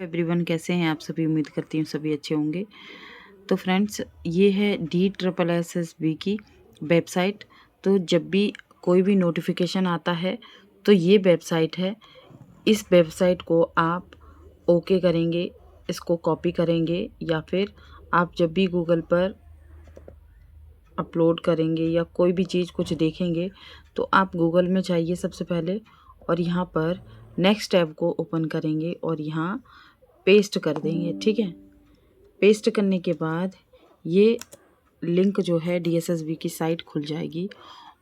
Everyone, कैसे हैं आप सभी। उम्मीद करती हूँ सभी अच्छे होंगे। तो फ्रेंड्स, ये है DSSSB की वेबसाइट। तो जब भी कोई भी नोटिफिकेशन आता है तो ये वेबसाइट है। इस वेबसाइट को आप ओके करेंगे, इसको कॉपी करेंगे, या फिर आप जब भी गूगल पर अपलोड करेंगे या कोई भी चीज़ कुछ देखेंगे तो आप गूगल में जाइए सबसे पहले, और यहाँ पर नेक्स्ट टैब को ओपन करेंगे और यहाँ पेस्ट कर देंगे। ठीक है, पेस्ट करने के बाद ये लिंक जो है DSSB की साइट खुल जाएगी।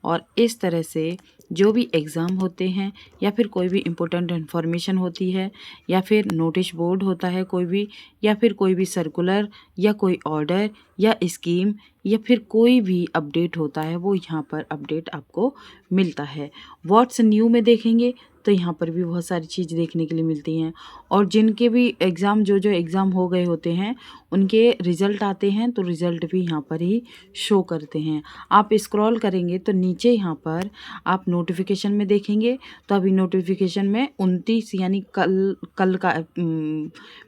और इस तरह से जो भी एग्ज़ाम होते हैं या फिर कोई भी इम्पोर्टेंट इन्फॉर्मेशन होती है या फिर नोटिस बोर्ड होता है कोई भी, या फिर कोई भी सर्कुलर या कोई ऑर्डर या स्कीम या फिर कोई भी अपडेट होता है, वो यहाँ पर अपडेट आपको मिलता है। व्हाट्स न्यू में देखेंगे तो यहाँ पर भी बहुत सारी चीज़ देखने के लिए मिलती हैं। और जिनके भी एग्ज़ाम जो एग्ज़ाम हो गए होते हैं उनके रिज़ल्ट आते हैं तो रिज़ल्ट भी यहाँ पर ही शो करते हैं। आप स्क्रॉल करेंगे तो नीचे यहाँ पर आप नोटिफिकेशन में देखेंगे तो अभी नोटिफिकेशन में 29 यानी कल का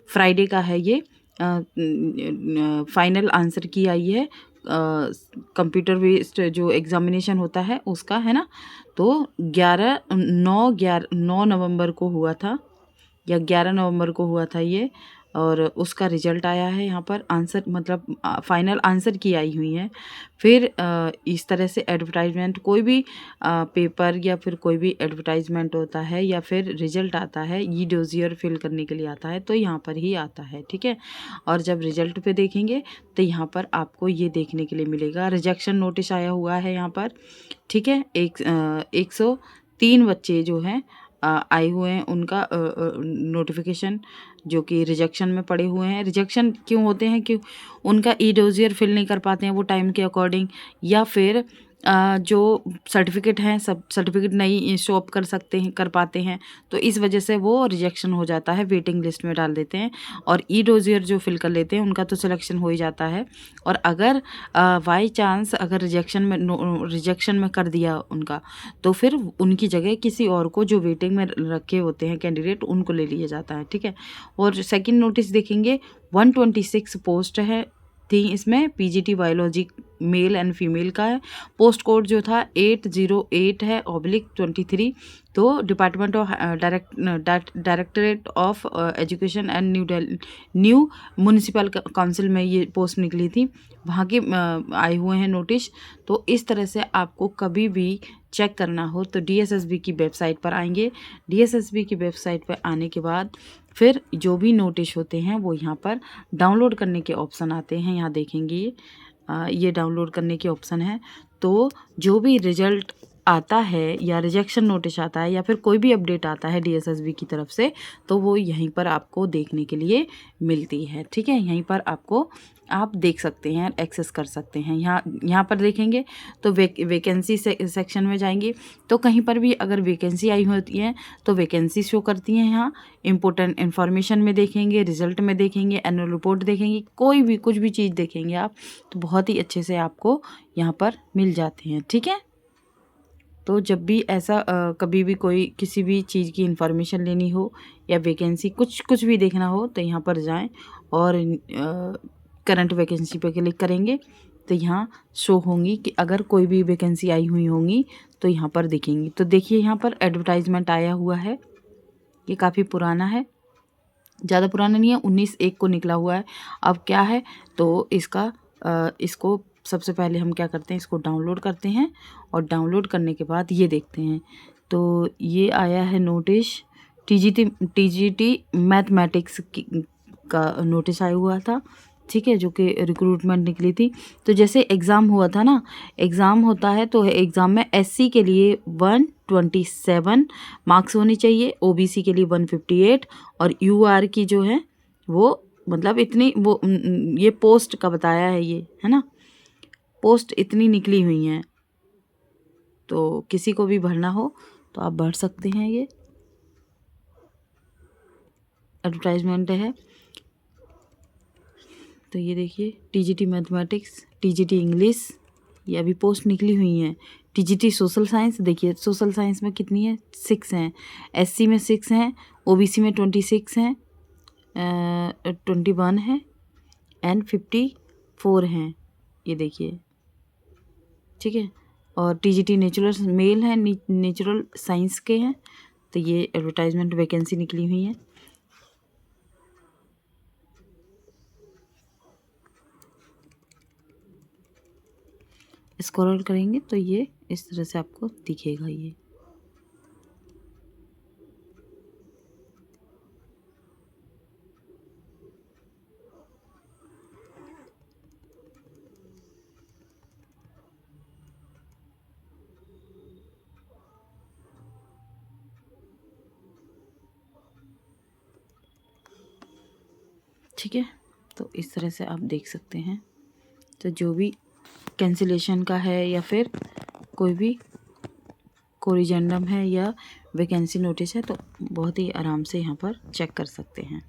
फ्राइडे का है ये फाइनल आंसर की आई है। कंप्यूटर बेस्ड जो एग्ज़ामिनेशन होता है उसका है ना। तो 9 नवंबर को हुआ था या 11 नवंबर को हुआ था ये, और उसका रिजल्ट आया है यहाँ पर। आंसर मतलब फाइनल आंसर की आई हुई है। फिर इस तरह से एडवर्टाइजमेंट, कोई भी पेपर या फिर कोई भी एडवर्टाइजमेंट होता है या फिर रिजल्ट आता है, ई डोजियर फिल करने के लिए आता है तो यहाँ पर ही आता है। ठीक है, और जब रिजल्ट पे देखेंगे तो यहाँ पर आपको ये देखने के लिए मिलेगा रिजेक्शन नोटिस आया हुआ है यहाँ पर। ठीक है, 103 बच्चे जो हैं आए हुए हैं, उनका नोटिफिकेशन जो कि रिजेक्शन में पड़े हुए हैं। रिजेक्शन क्यों होते हैं? क्यों उनका ई डोजियर फिल नहीं कर पाते हैं वो टाइम के अकॉर्डिंग, या फिर जो सर्टिफिकेट हैं सब सर्टिफिकेट नहीं शो अप कर पाते हैं, तो इस वजह से वो रिजेक्शन हो जाता है, वेटिंग लिस्ट में डाल देते हैं। और ई डोजियर जो फिल कर लेते हैं उनका तो सिलेक्शन हो ही जाता है। और अगर बाई चांस अगर रिजेक्शन में कर दिया उनका, तो फिर उनकी जगह किसी और को जो वेटिंग में रखे होते हैं कैंडिडेट उनको ले लिया जाता है। ठीक है, और सेकंड नोटिस देखेंगे 126 पोस्ट है थी इसमें। PGT biology male and female का है। पोस्ट कोड जो था 808 है /23। तो department of directorate of education and new municipal council में ये पोस्ट निकली थी, वहाँ के आए हुए हैं नोटिस। तो इस तरह से आपको कभी भी चेक करना हो तो DSSB की वेबसाइट पर आएंगे। DSSB की वेबसाइट पर आने के बाद फिर जो भी नोटिस होते हैं वो यहाँ पर डाउनलोड करने के ऑप्शन आते हैं। यहाँ देखेंगे ये डाउनलोड करने के ऑप्शन है। तो जो भी रिजल्ट आता है या रिजेक्शन नोटिस आता है या फिर कोई भी अपडेट आता है DSSB की तरफ से, तो वो यहीं पर आपको देखने के लिए मिलती है। ठीक है, यहीं पर आपको आप देख सकते हैं, एक्सेस कर सकते हैं। यहाँ पर देखेंगे तो वैकेंसी सेक्शन में जाएंगे तो कहीं पर भी अगर वैकेंसी आई होती है तो वैकेंसी शो करती हैं। यहाँ इम्पोर्टेंट इन्फॉर्मेशन में देखेंगे, रिजल्ट में देखेंगे, एनुअल रिपोर्ट देखेंगे, कोई भी कुछ भी चीज़ देखेंगे आप तो बहुत ही अच्छे से आपको यहाँ पर मिल जाती हैं। ठीक है, तो जब भी ऐसा कभी भी कोई किसी भी चीज़ की इन्फॉर्मेशन लेनी हो या वैकेंसी कुछ भी देखना हो तो यहाँ पर जाएं और करंट वैकेंसी पे क्लिक करेंगे तो यहाँ शो होंगी कि अगर कोई भी वैकेंसी आई हुई होंगी तो यहाँ पर दिखेंगी। तो देखिए यहाँ पर एडवर्टाइजमेंट आया हुआ है, ये काफ़ी पुराना है, ज़्यादा पुराना नहीं है, 19/1 को निकला हुआ है। अब क्या है तो इसको सबसे पहले हम क्या करते हैं, इसको डाउनलोड करते हैं और डाउनलोड करने के बाद ये देखते हैं। तो ये आया है नोटिस TGT मैथमेटिक्स का नोटिस आया हुआ था। ठीक है, जो कि रिक्रूटमेंट निकली थी। तो जैसे एग्ज़ाम हुआ था ना, एग्ज़ाम होता है तो एग्ज़ाम में SC के लिए 127 मार्क्स होनी चाहिए, OBC के लिए 158, और UR की जो है वो मतलब इतनी वो ये पोस्ट का बताया है, ये है ना, पोस्ट इतनी निकली हुई हैं। तो किसी को भी भरना हो तो आप भर सकते हैं। ये एडवर्टाइजमेंट है। तो ये देखिए TGT मैथमेटिक्स, TGT इंग्लिश, ये अभी पोस्ट निकली हुई हैं। TGT सोशल साइंस, देखिए सोशल साइंस में कितनी है, 6 हैं, SC में 6 हैं, OBC में 26 हैं, 21 है एंड 54 हैं, ये देखिए, ठीक है। और टीजीटी नेचुरल मेल है, नेचुरल साइंस के हैं। तो ये एडवर्टाइजमेंट वैकेंसी निकली हुई है। स्क्रॉल करेंगे तो ये इस तरह से आपको दिखेगा ये। ठीक है, तो इस तरह से आप देख सकते हैं। तो जो भी कैंसिलेशन का है या फिर कोई भी कोरिजेंडम है या वैकेंसी नोटिस है, तो बहुत ही आराम से यहाँ पर चेक कर सकते हैं।